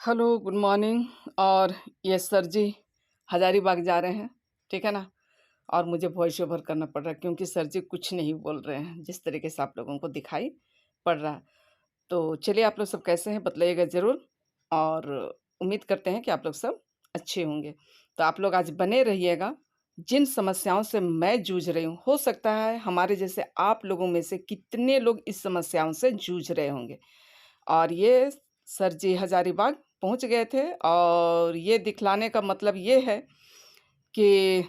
Hello, good morning. और ये sir जी हज़ारीबाग जा रहे हैं, ठीक है ना? और मुझे वॉइस ओवर करना पड़ रहा है क्योंकि सर जी कुछ नहीं बोल रहे हैं, जिस तरीके से आप लोगों को दिखाई पड़ रहा है। तो चलिए, आप लोग सब कैसे हैं बताइएगा ज़रूर, और उम्मीद करते हैं कि आप लोग सब अच्छे होंगे। तो आप लोग आज बने रहिएगा। जिन समस्याओं से मैं जूझ रही हूँ, हो सकता है हमारे जैसे आप लोगों में से कितने लोग इस समस्याओं से जूझ रहे होंगे। और ये सर जी हज़ारीबाग पहुँच गए थे, और ये दिखलाने का मतलब ये है कि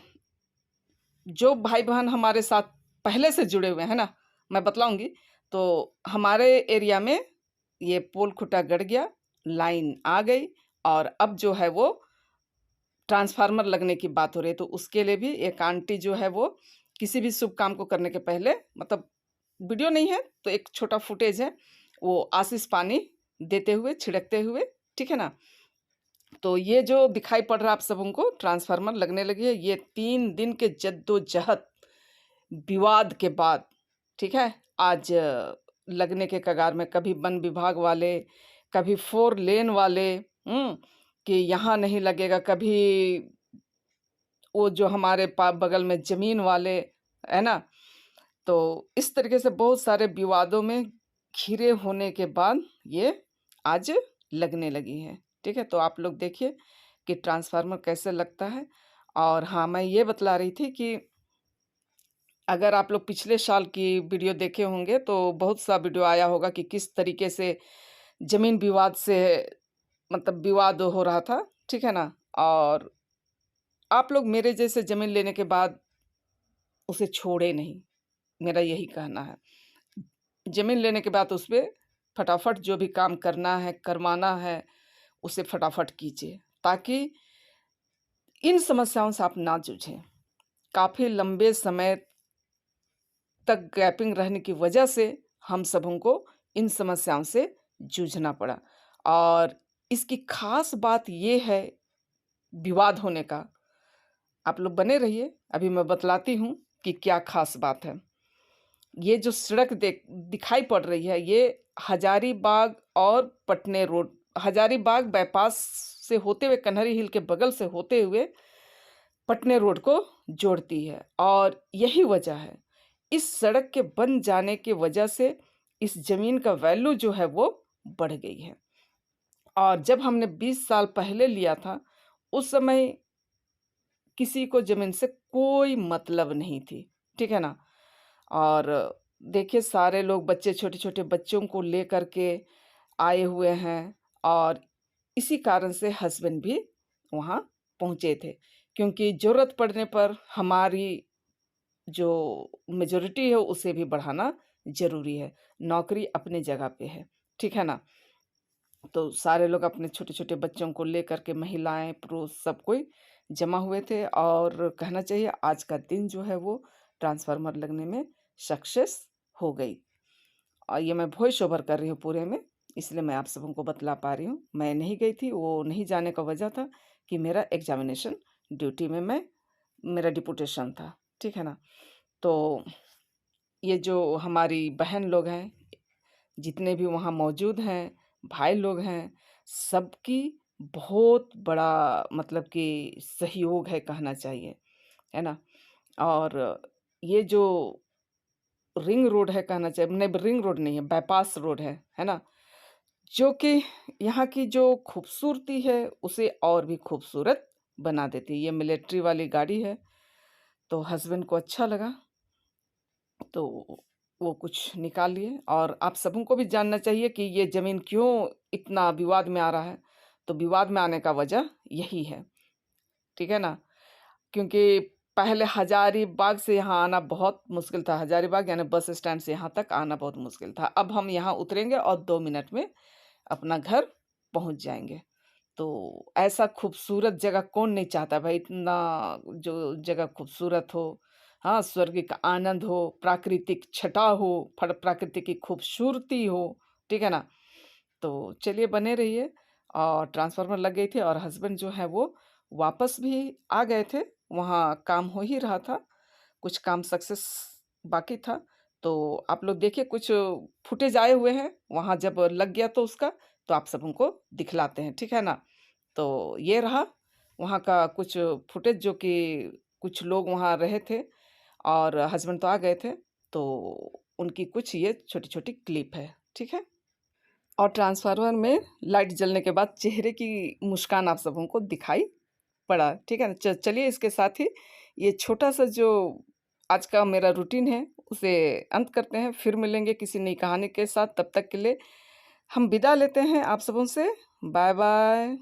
जो भाई-बहन हमारे साथ पहले से जुड़े हुए हैं ना, मैं बतलाऊँगी। तो हमारे एरिया में ये पोल खूँटा गड़ गया, लाइन आ गई, और अब जो है वो ट्रांसफ़ार्मर लगने की बात हो रही है। तो उसके लिए भी एक आंटी जो है वो किसी भी शुभ काम को करने के पहले, मतलब वीडियो नहीं है तो एक छोटा फुटेज है, वो आशीष पानी देते हुए, छिड़कते हुए, ठीक है ना? तो ये जो दिखाई पड़ रहा है आप सबों को, ट्रांसफ़ार्मर लगने लगी है, ये 3 दिन के जद्दोजहद विवाद के बाद, ठीक है? आज लगने के कगार में, कभी वन विभाग वाले, कभी 4 लेन वाले, कि यहाँ नहीं लगेगा, कभी वो जो हमारे बगल में ज़मीन वाले, है ना? तो इस तरीके से बहुत सारे विवादों में घिरे होने के बाद ये आज लगने लगी है, ठीक है? तो आप लोग देखिए कि ट्रांसफ़ार्मर कैसे लगता है। और हाँ, मैं ये बतला रही थी कि अगर आप लोग पिछले साल की वीडियो देखे होंगे तो बहुत सा वीडियो आया होगा कि किस तरीके से ज़मीन विवाद से, मतलब विवाद हो रहा था, ठीक है ना? और आप लोग मेरे जैसे ज़मीन लेने के बाद उसे छोड़े नहीं, मेरा यही कहना है। ज़मीन लेने के बाद उसपे फटाफट जो भी काम करना है, करवाना है, उसे फटाफट कीजिए, ताकि इन समस्याओं से आप ना जूझें। काफ़ी लंबे समय तक गैपिंग रहने की वजह से हम सबों को इन समस्याओं से जूझना पड़ा। और इसकी ख़ास बात ये है विवाद होने का। आप लोग बने रहिए, अभी मैं बतलाती हूँ कि क्या ख़ास बात है। ये जो सड़क दिखाई पड़ रही है, ये हजारीबाग और पटने रोड, हजारीबाग बाईपास से होते हुए, कन्हरी हिल के बगल से होते हुए पटने रोड को जोड़ती है। और यही वजह है, इस सड़क के बन जाने की वजह से इस ज़मीन का वैल्यू जो है वो बढ़ गई है। और जब हमने 20 साल पहले लिया था, उस समय किसी को ज़मीन से कोई मतलब नहीं थी, ठीक है ना? और देखिए, सारे लोग बच्चे, छोटे-छोटे बच्चों को लेकर के आए हुए हैं, और इसी कारण से हस्बैंड भी वहाँ पहुँचे थे, क्योंकि ज़रूरत पड़ने पर हमारी जो मेजॉरिटी है उसे भी बढ़ाना ज़रूरी है। नौकरी अपनी जगह पे है, ठीक है ना? तो सारे लोग अपने छोटे-छोटे बच्चों को लेकर के, महिलाएँ, पुरुष, सब कोई जमा हुए थे, और कहना चाहिए आज का दिन जो है वो ट्रांसफ़ार्मर लगने में सक्सेस हो गई। और ये मैं वॉइस ओवर कर रही हूँ पूरे में, इसलिए मैं आप सबों को बतला पा रही हूँ। मैं नहीं गई थी, वो नहीं जाने का वजह था कि मेरा एग्ज़ामिनेशन ड्यूटी में मेरा डिप्यूटेशन था, ठीक है ना? तो ये जो हमारी बहन लोग हैं, जितने भी वहाँ मौजूद हैं, भाई लोग हैं, सबकी बहुत बड़ा, मतलब कि सहयोग है कहना चाहिए, है ना? और ये जो रिंग रोड है कहना चाहिए, नहीं, रिंग रोड नहीं है, बाईपास रोड है ना? जो कि यहाँ की जो खूबसूरती है उसे और भी खूबसूरत बना देती है। ये मिलिट्री वाली गाड़ी है, तो हस्बैंड को अच्छा लगा, तो वो कुछ निकाल लिए। और आप सबों को भी जानना चाहिए कि ये ज़मीन क्यों इतना विवाद में आ रहा है। तो विवाद में आने का वजह यही है, ठीक है ना? क्योंकि पहले हजारीबाग से यहाँ आना बहुत मुश्किल था, हजारीबाग यानी बस स्टैंड से यहाँ तक आना बहुत मुश्किल था। अब हम यहाँ उतरेंगे और 2 मिनट में अपना घर पहुँच जाएँगे। तो ऐसा खूबसूरत जगह कौन नहीं चाहता भाई, इतना जो जगह खूबसूरत हो, हाँ, स्वर्ग का आनंद हो, प्राकृतिक छटा हो, प्रकृति की खूबसूरती हो, ठीक है ना? तो चलिए, बने रहिए। और ट्रांसफ़ार्मर लग गई थी, और हस्बैंड जो है वो वापस भी आ गए थे। वहाँ काम हो ही रहा था, कुछ काम सक्सेस बाकी था। तो आप लोग देखिए, कुछ फुटेज आए हुए हैं, वहाँ जब लग गया तो उसका, तो आप सबों को दिखलाते हैं, ठीक है ना? तो ये रहा वहाँ का कुछ फुटेज जो कि कुछ लोग वहाँ रहे थे और हस्बैंड तो आ गए थे, तो उनकी कुछ ये छोटी-छोटी क्लिप है, ठीक है? और ट्रांसफ़ार्मर में लाइट जलने के बाद चेहरे की मुस्कान आप सबों को दिखाई पड़ा, ठीक है ना? चलिए इसके साथ ही ये छोटा-सा जो आज का मेरा रूटीन है, उसे अंत करते हैं, फिर मिलेंगे किसी नई कहानी के साथ, तब तक के लिए हम विदा लेते हैं आप सबों से। बाय-बाय।